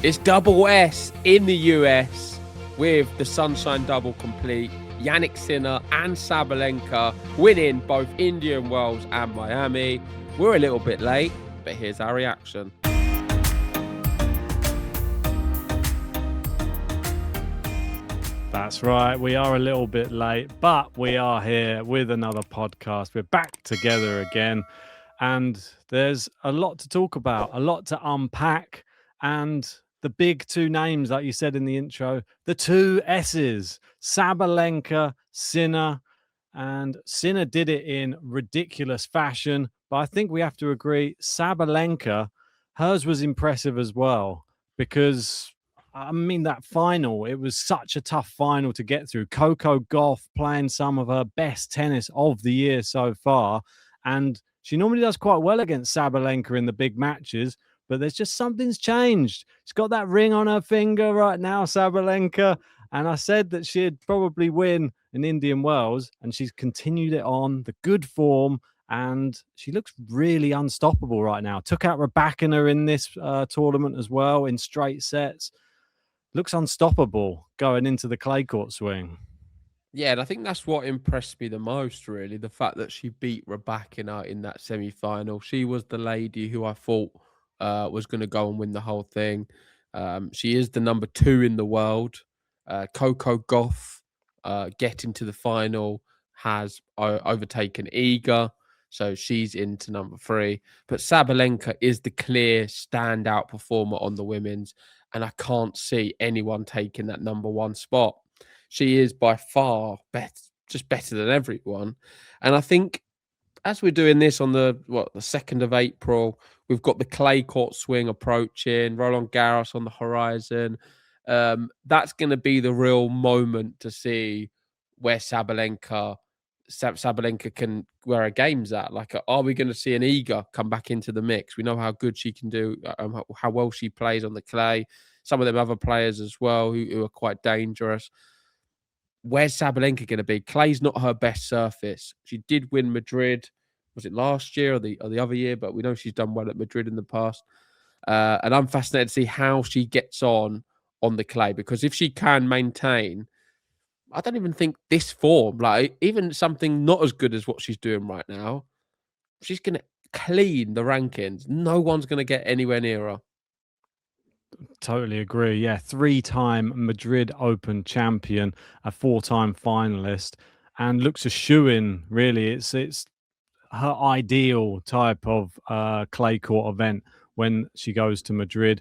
It's double S in the US with the Sunshine Double complete. Jannik Sinner and Sabalenka winning both Indian Wells and Miami. We're a little bit late, but here's our reaction. That's right. We are a little bit late, but we are here with another podcast. We're back together again, and there's a lot to talk about, a lot to unpack, and the big two names, like you said in the intro, the two S's, Sabalenka, Sinner. And Sinner did it in ridiculous fashion, but I think we have to agree Sabalenka, hers was impressive as well, because I mean, that final, it was such a tough final to get through. Coco Gauff playing some of her best tennis of the year so far. And she normally does quite well against Sabalenka in the big matches, but there's just something's changed. She's got that ring on her finger right now, Sabalenka. And I said that she'd probably win an Indian Wells, and she's continued it on the good form. And she looks really unstoppable right now. Took out Raducanu in this tournament as well in straight sets. Looks unstoppable going into the clay court swing. Yeah, and I think that's what impressed me the most, really. The fact that she beat Raducanu in that semi-final. She was the lady who I thought was going to go and win the whole thing. She is the number 2 in the world. Coco Gauff getting to the final has overtaken Iga. So she's into number 3. But Sabalenka is the clear standout performer on the women's. And I can't see anyone taking that number 1 spot. She is by far better than everyone. And I think as we're doing this on the 2nd of April, we've got the clay court swing approaching, Roland Garros on the horizon. That's going to be the real moment to see where Sabalenka can, where her game's at. Like, are we going to see an Iga come back into the mix? We know how good she can do, how well she plays on the clay. Some of them other players as well who are quite dangerous. Where's Sabalenka going to be? Clay's not her best surface. She did win Madrid. Was it last year or the other year? But we know she's done well at Madrid in the past. And I'm fascinated to see how she gets on the clay, because if she can maintain, I don't even think this form, like even something not as good as what she's doing right now, she's going to clean the rankings. No one's going to get anywhere near her. Totally agree. Yeah, 3-time Madrid Open champion, a 4-time finalist, and looks a shoo-in, really. It's her ideal type of clay court event when she goes to Madrid.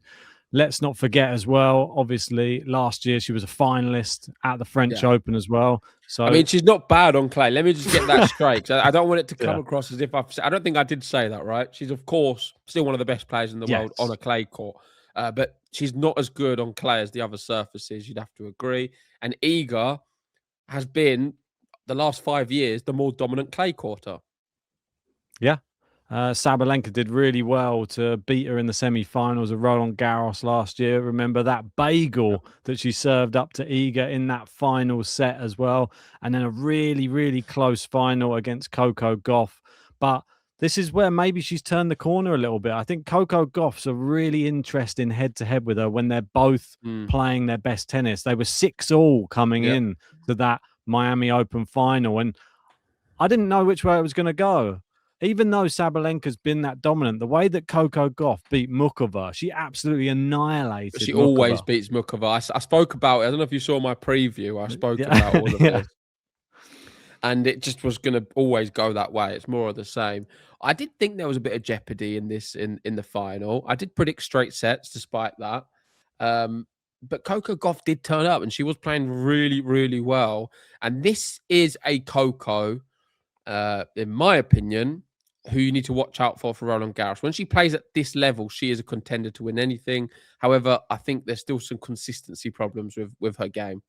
Let's not forget as well, obviously, last year she was a finalist at the French Open as well. So I mean, she's not bad on clay. Let me just get that straight. I don't want it to come across as if I don't think I did say that, right? She's, of course, still one of the best players in the world on a clay court. But she's not as good on clay as the other surfaces, you'd have to agree. And Iga has been, the last 5 years, the more dominant clay courter. Yeah. Sabalenka did really well to beat her in the semi-finals of Roland Garros last year. Remember that bagel that she served up to Iga in that final set as well. And then a really, really close final against Coco Gauff. But this is where maybe she's turned the corner a little bit. I think Coco Gauff's a really interesting head-to-head with her when they're both playing their best tennis. They were 6-all coming in to that Miami Open final. And I didn't know which way it was going to go. Even though Sabalenka's been that dominant, the way that Coco Gauff beat Mukova, she absolutely annihilated She Mukova. always beats Mukova. I spoke about it. I don't know if you saw my preview. I spoke about all of this. And it just was going to always go that way. It's more of the same. I did think there was a bit of jeopardy in this in the final. I did predict straight sets despite that. But Coco Gauff did turn up and she was playing really, really well. And this is a Coco, in my opinion, who you need to watch out for Roland Garros. When she plays at this level, she is a contender to win anything. However, I think there's still some consistency problems with her game.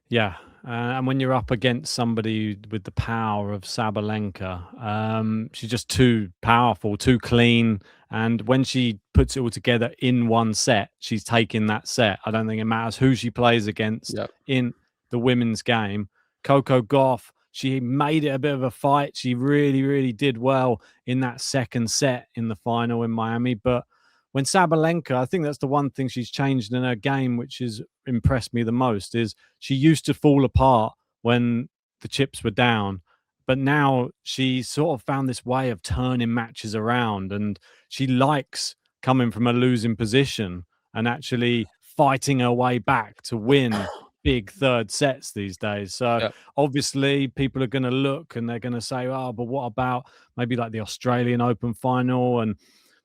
Yeah, and when you're up against somebody with the power of Sabalenka, she's just too powerful, too clean. And when she puts it all together in one set, she's taking that set. I don't think it matters who she plays against in the women's game. Coco Gauff, she made it a bit of a fight. She really, really did well in that second set in the final in Miami. But when Sabalenka, I think that's the one thing she's changed in her game, which has impressed me the most, is she used to fall apart when the chips were down. But now she sort of found this way of turning matches around, and she likes coming from a losing position and actually fighting her way back to win big third sets these days. So Yeah. obviously people are going to look and they're going to say, oh, but what about maybe like the Australian Open final?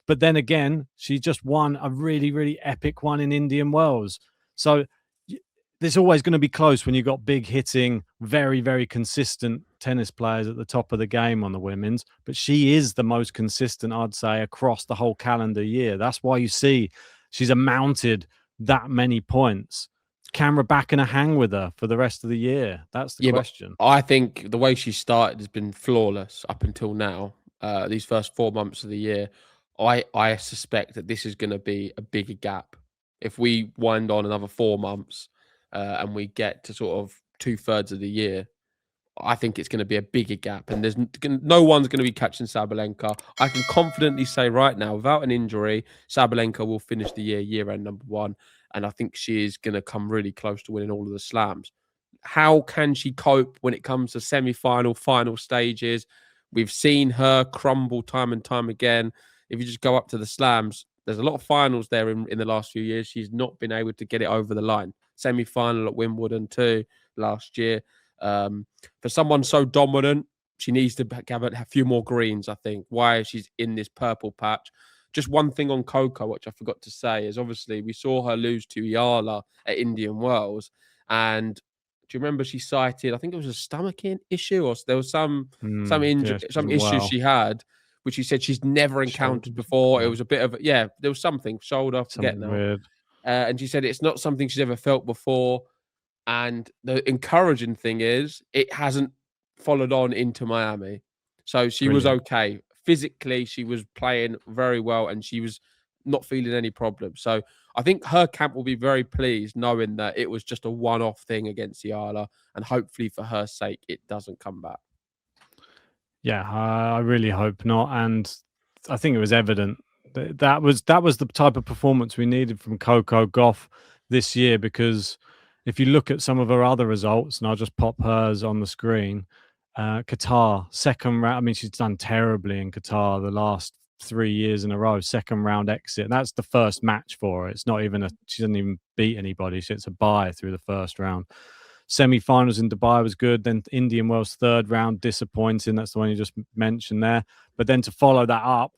But then again, she just won a really, really epic one in Indian Wells. So there's always going to be close when you've got big hitting, very, very consistent tennis players at the top of the game on the women's. But she is the most consistent, I'd say, across the whole calendar year. That's why you see she's amounted that many points. Camera back in a hang with her for the rest of the year? That's the question. But I think the way she started has been flawless up until now. These first 4 months of the year, I suspect that this is going to be a bigger gap. If we wind on another 4 months and we get to sort of 2/3 of the year, I think it's going to be a bigger gap, and no one's going to be catching Sabalenka. I can confidently say right now, without an injury, Sabalenka will finish the year-end number one, and I think she is going to come really close to winning all of the slams. How can she cope when it comes to semi-final, final stages? We've seen her crumble time and time again. If you just go up to the slams, there's a lot of finals there in the last few years. She's not been able to get it over the line. Semi-final at Wimbledon too last year. For someone so dominant, she needs to have a few more greens, I think. Why she's in this purple patch. Just one thing on Coco, which I forgot to say, is obviously we saw her lose to Ayala at Indian Wells. And do you remember she cited, I think it was a stomach issue, or there was some injury, some issue she had, which she said she's never encountered before. It was a bit of, there was something, shoulder, forget now. Weird. And she said it's not something she's ever felt before. And the encouraging thing is it hasn't followed on into Miami. So she was okay. Physically, she was playing very well and she was not feeling any problems. So I think her camp will be very pleased knowing that it was just a one-off thing against Ayala, and hopefully for her sake, it doesn't come back. Yeah, I really hope not. And I think it was evident that was the type of performance we needed from Coco Gauff this year, because if you look at some of her other results, and I'll just pop hers on the screen, Qatar, second round. I mean, she's done terribly in Qatar the last 3 years in a row, second round exit. And that's the first match for her. It's not even she doesn't even beat anybody. It's a bye through the first round. Semi-finals in Dubai was good. Then Indian Wells third round, disappointing. That's the one you just mentioned there. But then to follow that up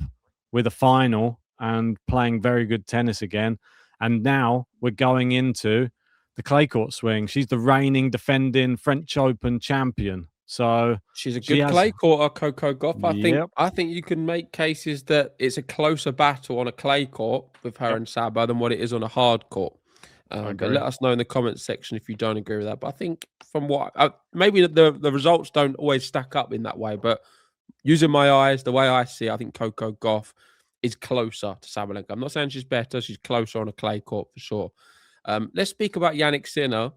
with a final and playing very good tennis again. And now we're going into the clay court swing. She's the reigning, defending French Open champion. So she's a good clay courter, Coco Gauff. I think you can make cases that it's a closer battle on a clay court with her and Saba than what it is on a hard court. But let us know in the comments section if you don't agree with that. But I think from what maybe the results don't always stack up in that way, but using my eyes, the way I see, I think Coco Gauff is closer to Sabalenka. I'm not saying she's better; she's closer on a clay court for sure. Let's speak about Jannik Sinner,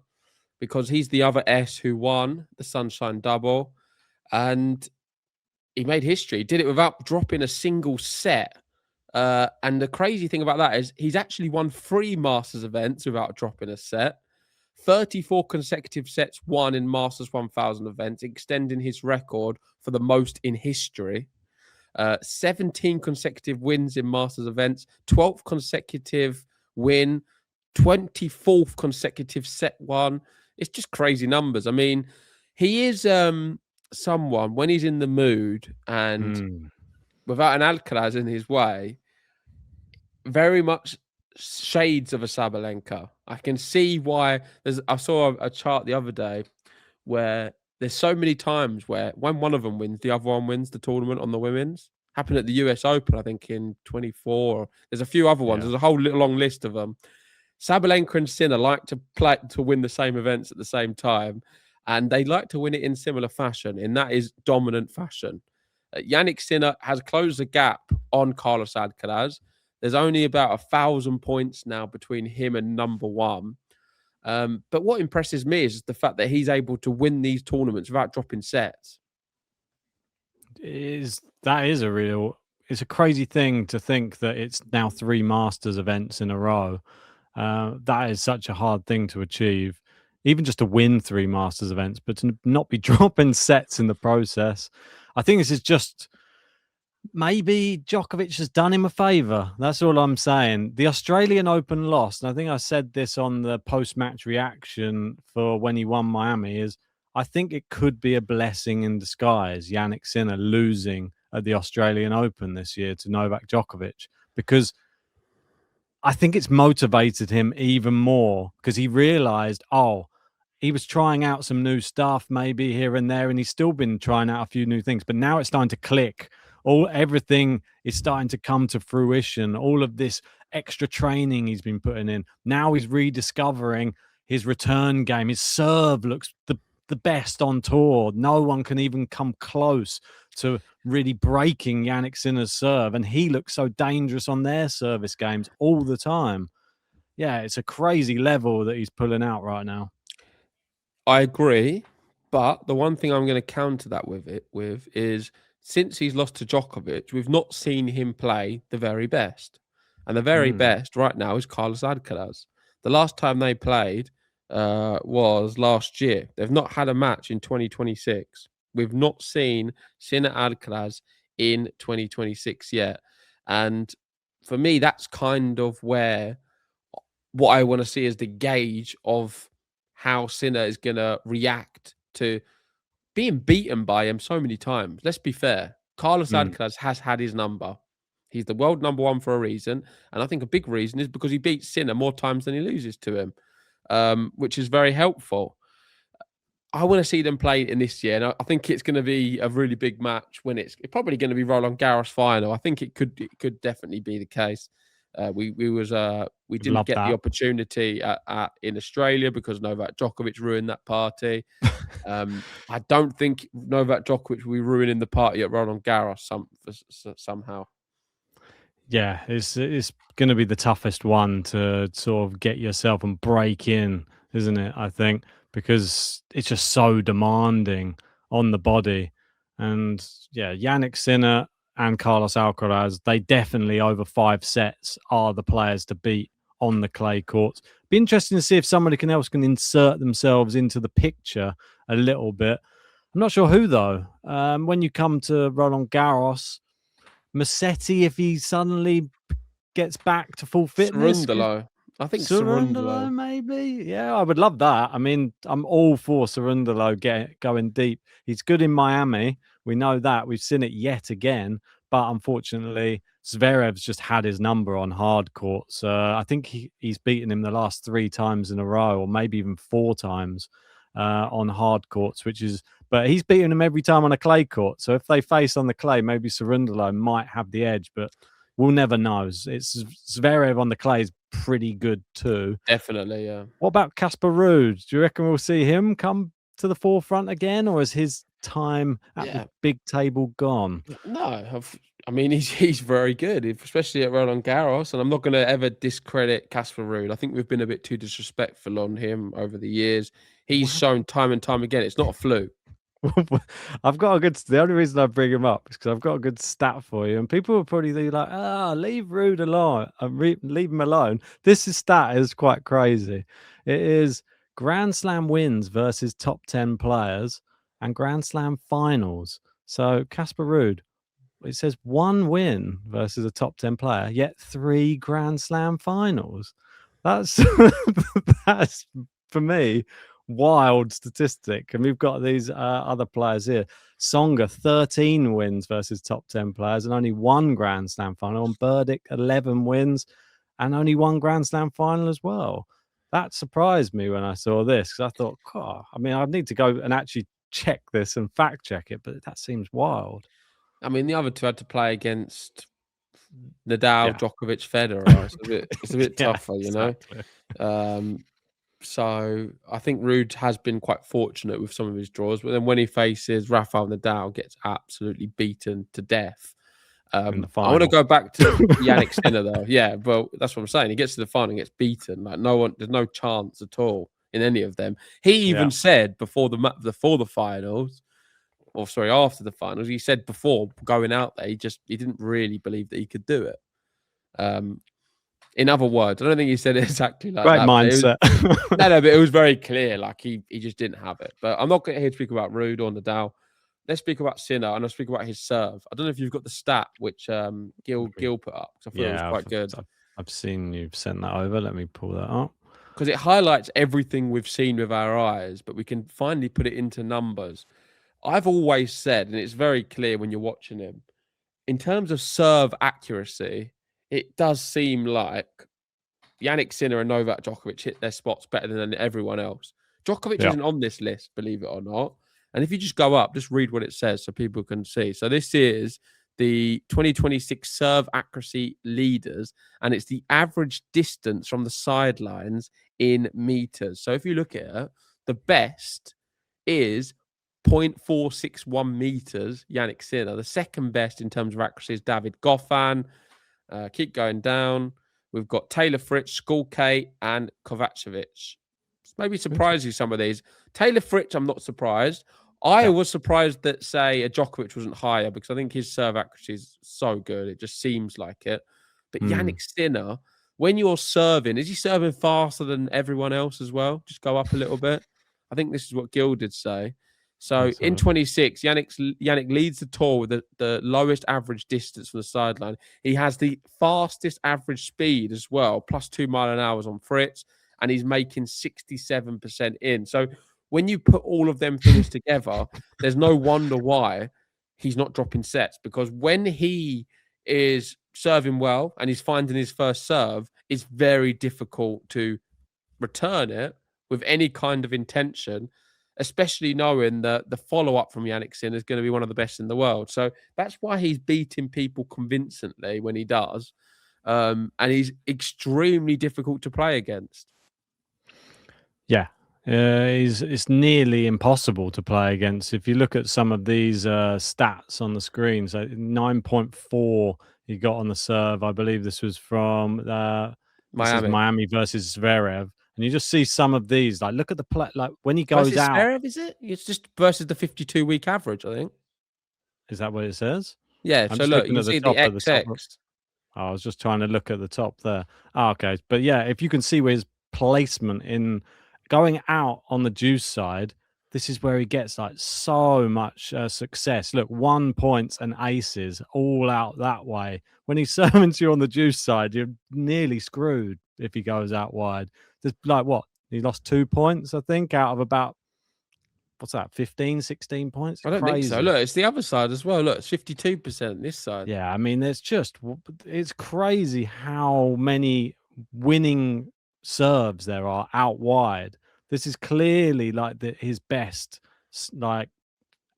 because he's the other S who won the Sunshine Double, and he made history. He did it without dropping a single set. And the crazy thing about that is he's actually won 3 Masters events without dropping a set. 34 consecutive sets won in Masters 1000 events, extending his record for the most in history. 17 consecutive wins in Masters events, 12th consecutive win, 24th consecutive set won. It's just crazy numbers. I mean, he is someone, when he's in the mood and without an Alcaraz in his way, very much shades of a Sabalenka. I can see why. I saw a chart the other day where there's so many times where when one of them wins, the other one wins the tournament on the women's. Happened at the US Open, I think, in 24. There's a few other ones. There's a whole long list of them. Sabalenka and Sinner like to play to win the same events at the same time, and they like to win it in similar fashion, and that is dominant fashion. Jannik Sinner has closed the gap on Carlos Alcaraz. There's only about 1,000 points now between him and number one. But what impresses me is the fact that he's able to win these tournaments without dropping sets. That is a real it's a crazy thing to think that it's now 3 Masters events in a row. That is such a hard thing to achieve, even just to win 3 Masters events, but to not be dropping sets in the process. I think this is just maybe Djokovic has done him a favour. That's all I'm saying. The Australian Open loss, and I think I said this on the post-match reaction for when he won Miami, is I think it could be a blessing in disguise, Jannik Sinner losing at the Australian Open this year to Novak Djokovic, because I think it's motivated him even more because he realised, he was trying out some new stuff maybe here and there, and he's still been trying out a few new things, but now it's starting to click. Everything is starting to come to fruition. All of this extra training he's been putting in. Now he's rediscovering his return game. His serve looks the best on tour. No one can even come close to really breaking Jannik Sinner's serve, and he looks so dangerous on their service games all the time. Yeah, it's a crazy level that he's pulling out right now. I agree, but the one thing I'm going to counter that with is since he's lost to Djokovic, we've not seen him play the very best, and the very best right now is Carlos Alcaraz. The last time they played was last year. They've not had a match in 2026. We've not seen Sinner Alcaraz in 2026 yet, and for me, that's kind of where what I want to see is the gauge of how Sinner is going to react to being beaten by him so many times. Let's be fair. Carlos Alcaraz has had his number. He's the world number one for a reason. And I think a big reason is because he beats Sinner more times than he loses to him, which is very helpful. I want to see them play in this year. And I think it's going to be a really big match when it's probably going to be Roland Garros final. I think it could definitely be the case. We didn't get the opportunity in Australia because Novak Djokovic ruined that party. I don't think Novak Djokovic will be ruining the party at Roland Garros somehow. Yeah, it's going to be the toughest one to sort of get yourself and break in, isn't it? I think because it's just so demanding on the body. And yeah, Jannik Sinner and Carlos Alcaraz, they definitely over 5 sets are the players to beat on the clay courts. Be interesting to see if somebody else can insert themselves into the picture a little bit. I'm not sure who though. When you come to Roland Garros, Musetti, if he suddenly gets back to full fitness. Cerundolo. I think Cerundolo, maybe. Yeah, I would love that. I mean, I'm all for Cerundolo going deep. He's good in Miami. We know that. We've seen it yet again. But unfortunately, Zverev's just had his number on hard courts. I think he's beaten him the last 3 times in a row, or maybe even 4 times on hard courts, but he's beaten him every time on a clay court. So if they face on the clay, maybe Cerundolo might have the edge, but we'll never know. It's Zverev on the clay is pretty good too. Definitely, yeah. What about Casper Ruud? Do you reckon we'll see him come to the forefront again, or is his time at the big table gone? No, I mean, he's very good, especially at Roland Garros, and I'm not going to ever discredit Casper Ruud. I think we've been a bit too disrespectful on him over the years. He's shown time and time again it's not a fluke. I've got the only reason I bring him up is because I've got a good stat for you, and people will probably be like, leave Ruud alone, leave him alone. This stat is quite crazy. It is Grand Slam wins versus top 10 players and Grand Slam finals. So Casper Ruud, it says 1 win versus a top 10 player, yet 3 Grand Slam finals. That's that's for me wild statistic. And we've got these other players here. Tsonga, 13 wins versus top 10 players and only 1 Grand Slam final. And Burdick, 11 wins and only 1 Grand Slam final as well. That surprised me when I saw this, because I thought, I mean, I'd need to go and actually check this and fact check it, but that seems wild. I mean, the other two had to play against Nadal, Djokovic, Federer. It's a bit tougher, exactly. So I think Ruud has been quite fortunate with some of his draws, but then when he faces Rafael Nadal, gets absolutely beaten to death. I want to go back to Jannik Sinner though. Yeah, well, that's what I'm saying. He gets to the final and gets beaten. Like there's no chance at all in any of them. He even said before the finals, or sorry, after the finals. He said before going out there, he didn't really believe that he could do it. In other words, I don't think he said it exactly like Great that. mindset. But it was very clear. Like he just didn't have it. But I'm not here to speak about Rude or Nadal. Let's speak about Sinner, and I'll speak about his serve. I don't know if you've got the stat which Gil put up, because I thought it was quite good. I've seen you've sent that over. Let me pull that up. Because it highlights everything we've seen with our eyes, but we can finally put it into numbers. I've always said, and it's very clear when you're watching him, in terms of serve accuracy, it does seem like Jannik Sinner and Novak Djokovic hit their spots better than everyone else. Djokovic isn't on this list, believe it or not. And if you just go up, just read what it says so people can see. So this is the 2026 serve accuracy leaders, and it's the average distance from the sidelines in meters. So if you look at it, the best is 0.461 meters, Jannik Sinner. The second best in terms of accuracy is David Goffin. Keep going down. We've got Taylor Fritz, Skulke, and Kovacevic. Maybe surprise you, some of these. Taylor Fritz, I'm not surprised. I was surprised that, say, a Djokovic wasn't higher, because I think his serve accuracy is so good. It just seems like it. But Jannik Sinner, when you're serving, is he serving faster than everyone else as well? Just go up a little bit. I think this is what Gil did say. So in 26, Jannik leads the tour with the lowest average distance from the sideline. He has the fastest average speed as well, plus 2 miles an hour on Fritz, and he's making 67% in. So when you put all of them things together, there's no wonder why he's not dropping sets, because when he is serving well and he's finding his first serve, it's very difficult to return it with any kind of intention, especially knowing that the follow-up from Jannik Sinner is going to be one of the best in the world. So that's why he's beating people convincingly when he does. And he's extremely difficult to play against. Yeah. It's nearly impossible to play against. If you look at some of these stats on the screen, so 9.4 he got on the serve. I believe this was from Miami versus Zverev. And you just see some of these, like, look at the play, like when he goes out. Zverev, is it? It's just versus the 52-week average, I think. Is that what it says? Yeah. I'm so look, you can see the XX. I was just trying to look at the top there. Oh, okay. But yeah, if you can see where his placement in going out on the deuce side, this is where he gets like so much success. Look, 1 points and aces all out that way. When he's serving to you on the deuce side, you're nearly screwed if he goes out wide. There's like what? He lost 2 points, I think, out of about, what's that, 15, 16 points? I don't think so. Look, it's the other side as well. Look, it's 52% this side. Yeah, I mean, it's crazy how many winning serves there are out wide. This is clearly like his best like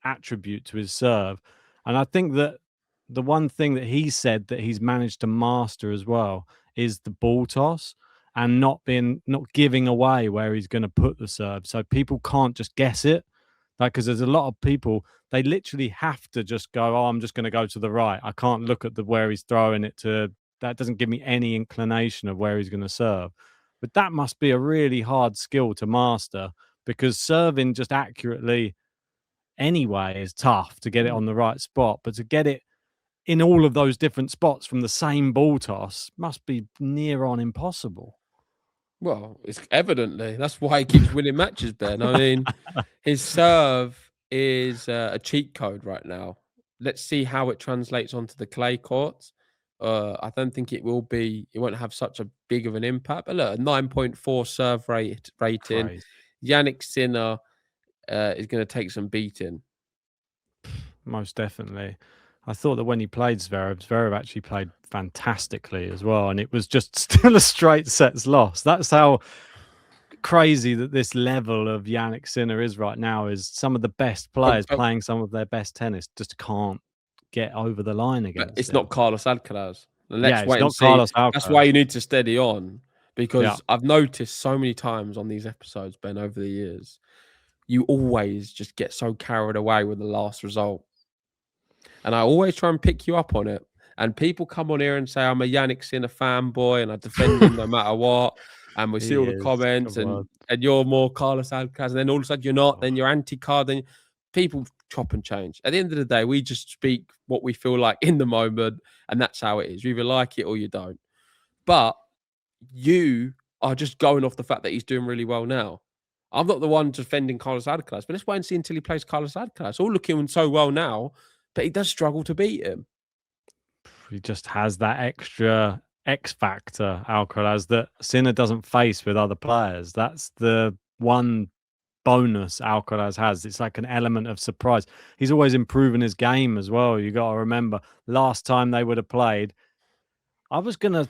attribute to his serve. And I think that the one thing that he said that he's managed to master as well is the ball toss and not giving away where he's going to put the serve. So people can't just guess it. Like, because there's a lot of people, they literally have to just go, oh, I'm just going to go to the right. I can't look at where he's throwing it to. That doesn't give me any inclination of where he's going to serve. But that must be a really hard skill to master, because serving just accurately anyway is tough to get it on the right spot. But to get it in all of those different spots from the same ball toss must be near on impossible. Well, it's evidently. That's why he keeps winning matches, Ben. I mean, his serve is a cheat code right now. Let's see how it translates onto the clay courts. I don't think it won't have such a big of an impact. But look, a 9.4 serve rating. Crazy. Jannik Sinner is going to take some beating. Most definitely. I thought that when he played Zverev actually played fantastically as well. And it was just still a straight sets loss. That's how crazy that this level of Jannik Sinner is right now. Is some of the best players playing some of their best tennis just can't get over the line against It's not Carlos Alcaraz. Let's wait and see. That's why you need to steady on, because I've noticed so many times on these episodes, Ben, over the years, you always just get so carried away with the last result. And I always try and pick you up on it. And people come on here and say, I'm a Jannik Sinner fanboy and I defend him no matter what. And we see all the comments and you're more Carlos Alcaraz. And then all of a sudden you're not. Then you're anti-card. Then people chop and change. At the end of the day, we just speak what we feel like in the moment, and that's how it is. You either like it or you don't. But you are just going off the fact that he's doing really well now. I'm not the one defending Carlos Alcaraz, but let's wait and see until he plays Carlos Alcaraz. All looking so well now, but he does struggle to beat him. He just has that extra X factor, Alcaraz, that Sinner doesn't face with other players. That's the one bonus Alcaraz has. It's like an element of surprise. He's always improving his game as well. You got to remember, last time they would have played, I was going to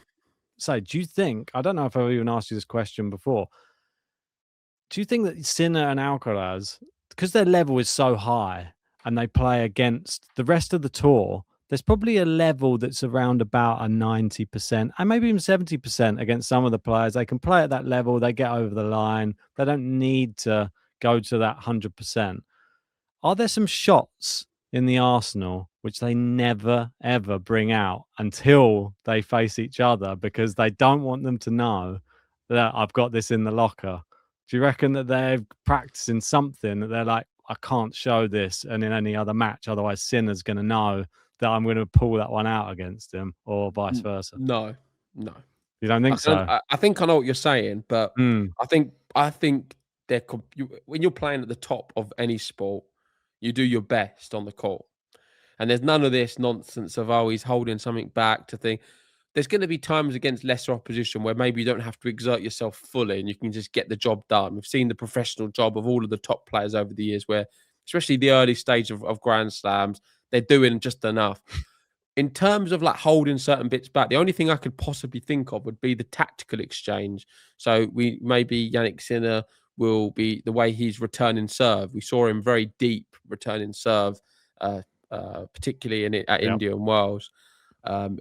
say, do you think, I don't know if I've even asked you this question before, do you think that Sinner and Alcaraz, because their level is so high and they play against the rest of the tour, there's probably a level that's around about a 90% and maybe even 70% against some of the players. They can play at that level. They get over the line. They don't need to go to that 100%. Are there some shots in the arsenal which they never, ever bring out until they face each other because they don't want them to know that I've got this in the locker? Do you reckon that they're practicing something that they're like, I can't show this and in any other match, otherwise Sinner's going to know that I'm going to pull that one out against him, or vice versa? No. You don't think so? I think I know what you're saying, but Mm, I think when you're playing at the top of any sport, you do your best on the court. And there's none of this nonsense of, oh, he's holding something back to think. There's going to be times against lesser opposition where maybe you don't have to exert yourself fully and you can just get the job done. We've seen the professional job of all of the top players over the years where, especially the early stage of Grand Slams, they're doing just enough. In terms of like holding certain bits back, the only thing I could possibly think of would be the tactical exchange. So maybe Jannik Sinner will be the way he's returning serve. We saw him very deep returning serve, particularly at yep. India and Wales,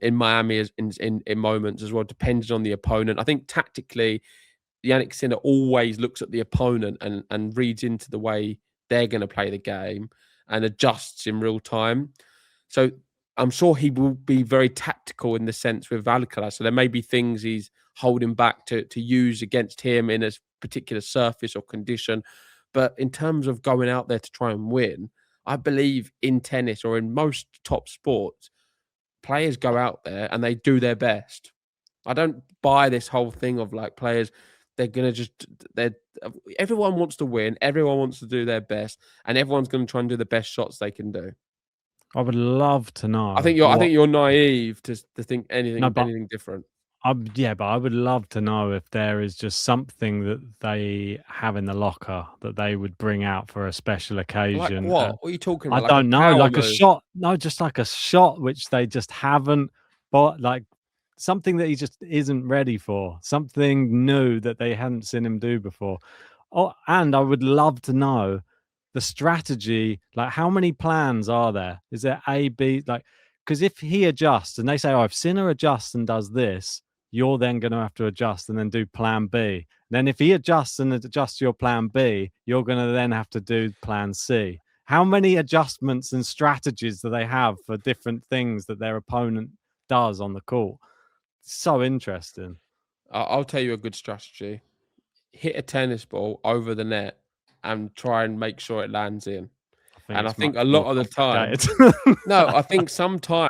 in Miami in moments as well, depending on the opponent. I think tactically, Jannik Sinner always looks at the opponent and reads into the way they're going to play the game and adjusts in real time. So I'm sure he will be very tactical in the sense with Alcaraz. So there may be things he's holding back to use against him in a particular surface or condition. But in terms of going out there to try and win, I believe in tennis or in most top sports, players go out there and they do their best. I don't buy this whole thing of like players, everyone wants to win, everyone wants to do their best, and everyone's going to try and do the best shots they can do. I would love to know. I think you're naive to think No, but anything different. but I would love to know if there is just something that they have in the locker that they would bring out for a special Like occasion. what? What are you talking I about? Like don't a know, power like a move? shot. No, just like a shot which they just haven't, but like something that he just isn't ready for, something new that they hadn't seen him do before. Oh, and I would love to know the strategy. Like, how many plans are there? Is there A, B? Like, because if he adjusts and they say, oh, if Sinner adjusts and does this, you're then going to have to adjust and then do plan B. Then if he adjusts and adjusts your plan B, you're going to then have to do plan C. How many adjustments and strategies do they have for different things that their opponent does on the court? So interesting. I'll tell you a good strategy. Hit a tennis ball over the net and try and make sure it lands in. And I It's think much a more lot of the time, complicated. no, I think sometimes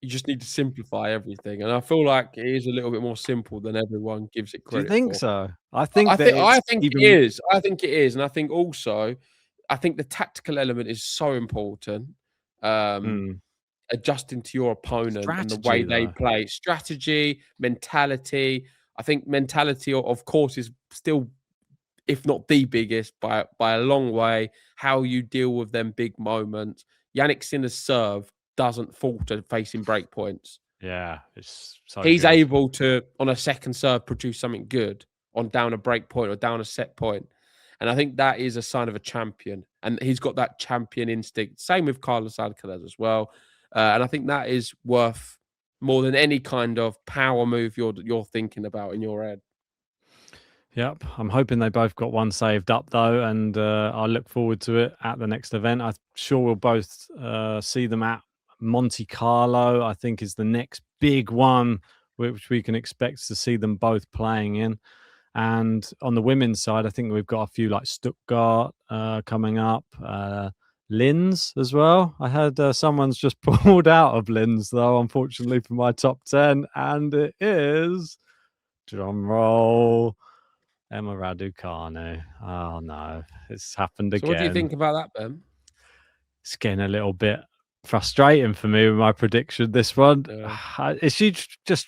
you just need to simplify everything. And I feel like it is a little bit more simple than everyone gives it Do you credit think for. so? I think that I it's think it even. is. I think it is. And I think also, I think the tactical element is so important. Mm, Adjusting to your opponent and the way strategy, they though. play, strategy, mentality. I think mentality, of course, is still, if not the biggest by a long way, how you deal with them big moments. Jannik Sinner's serve doesn't falter facing break points. Yeah, it's so He's good. able to, on a second serve, produce something good on down a break point or down a set point. And I think that is a sign of a champion. And he's got that champion instinct. Same with Carlos Alcaraz as well. And I think that is worth more than any kind of power move you're thinking about in your head. Yep, I'm hoping they both got one saved up though, and I look forward to it at the next event. I'm sure we'll both see them at Monte Carlo. I think is the next big one, which we can expect to see them both playing in. And on the women's side, I think we've got a few like Stuttgart coming up. Linz as well. I heard someone's just pulled out of Linz, though, unfortunately, for my top 10. And it is, drum roll, Emma Raducanu. Oh, no. It's happened again. So what do you think about that, Ben? It's getting a little bit frustrating for me with my prediction. This one. Is she just...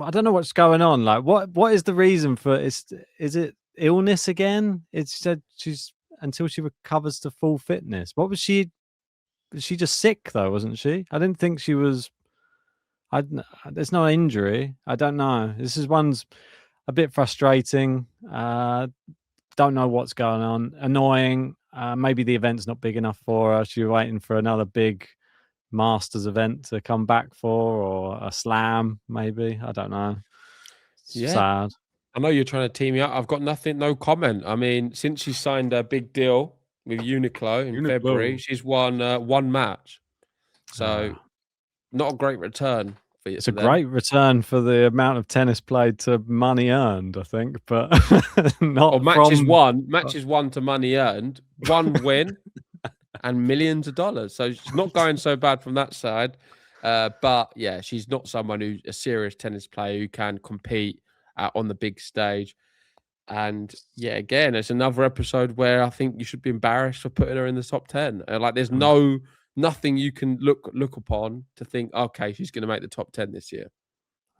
I don't know what's going on. Like, what is the reason for... Is it illness again? It's said she's... until she recovers to full fitness. What was she just sick though, wasn't she? I didn't think she was. There's no injury. I don't know. One's a bit frustrating. Don't know what's going on. Annoying. Maybe the event's not big enough for her. She was waiting for another big Masters event to come back for, or a slam, maybe. I don't know. Sad. I know you're trying to team me up. I've got no comment. I mean, since she signed a big deal with Uniqlo in February, she's won one match. So not a great return for you. It's a great return for the amount of tennis played to money earned, I think, but not or matches won to money earned, one win and millions of dollars. So she's not going so bad from that side. But yeah, she's not someone who's a serious tennis player who can compete on the big stage. And yeah, again, it's another episode where I think you should be embarrassed for putting her in the top 10. Like, there's nothing you can look upon to think, okay, she's going to make the top 10 this year.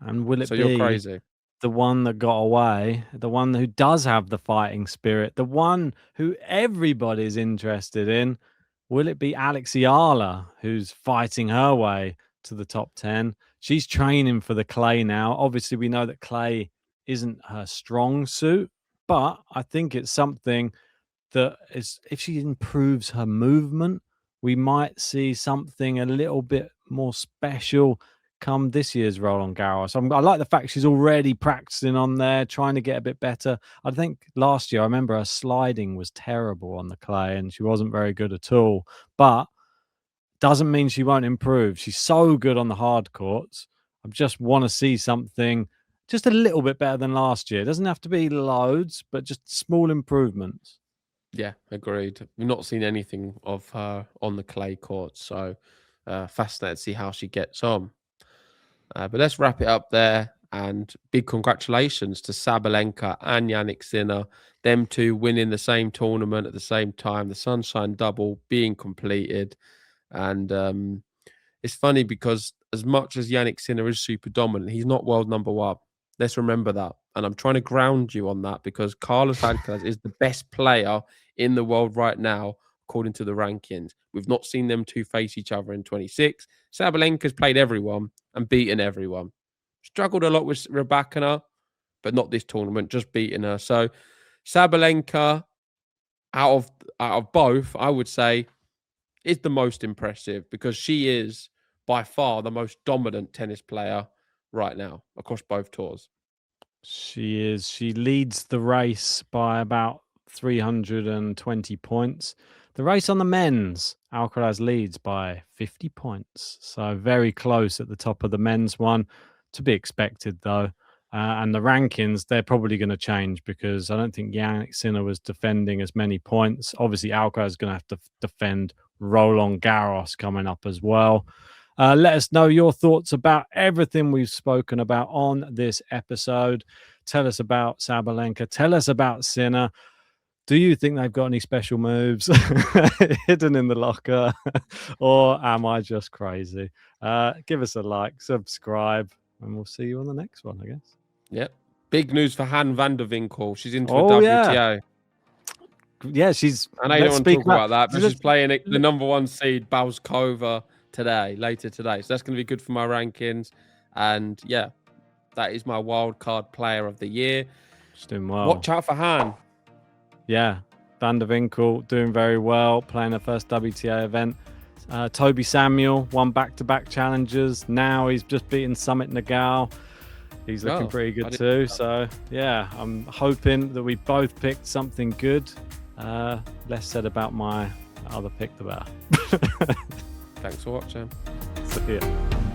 And will it be you're crazy? The one that got away, the one who does have the fighting spirit, the one who everybody's interested in? Will it be Alexiala, who's fighting her way to the top 10? She's training for the clay now. Obviously, we know that clay isn't her strong suit, but I think it's something that is, if she improves her movement, we might see something a little bit more special come this year's Roland Garros. I like the fact she's already practicing on there, trying to get a bit better. I think last year, I remember her sliding was terrible on the clay and she wasn't very good at all, but doesn't mean she won't improve. She's so good on the hard courts. I just want to see something just a little bit better than last year. It doesn't have to be loads, but just small improvements. Yeah, agreed. We've not seen anything of her on the clay courts, so fascinated to see how she gets on. But let's wrap it up there. And big congratulations to Sabalenka and Jannik Sinner, them two winning the same tournament at the same time, the Sunshine Double being completed. And it's funny because as much as Jannik Sinner is super dominant, he's not world number one. Let's remember that. And I'm trying to ground you on that because Carlos Alcaraz is the best player in the world right now, according to the rankings. We've not seen them two face each other in 26. Sabalenka's played everyone and beaten everyone. Struggled a lot with Raducanu, but not this tournament, just beating her. So Sabalenka, out of both, I would say, is the most impressive because she is by far the most dominant tennis player right now across both tours. She is. She leads the race by about 320 points. The race on the men's, Alcaraz leads by 50 points. So very close at the top of the men's one. To be expected, though. And the rankings, they're probably going to change because I don't think Jannik Sinner was defending as many points. Obviously, Alcaraz is going to have to defend Roland Garros coming up as well. Let us know your thoughts about everything we've spoken about on this episode. Tell us about Sabalenka. Tell us about Sinner. Do you think they've got any special moves hidden in the locker? Or am I just crazy? Give us a like, subscribe, and we'll see you on the next one, I guess. Yep. Big news for Han van der Winkel. She's into a WTA. Yeah, she's... I know you don't want to talk about that, but she's playing the number one seed, Balskova, later today. So that's going to be good for my rankings. And yeah, that is my wild card player of the year. She's doing well. Watch out for Han. Yeah, van der Winkel doing very well, playing her first WTA event. Toby Samuel won back-to-back challenges. Now he's just beaten Summit Nagel. He's looking pretty good too. So yeah, I'm hoping that we both picked something good. Less said about my other pick, the better. Thanks for watching. See ya.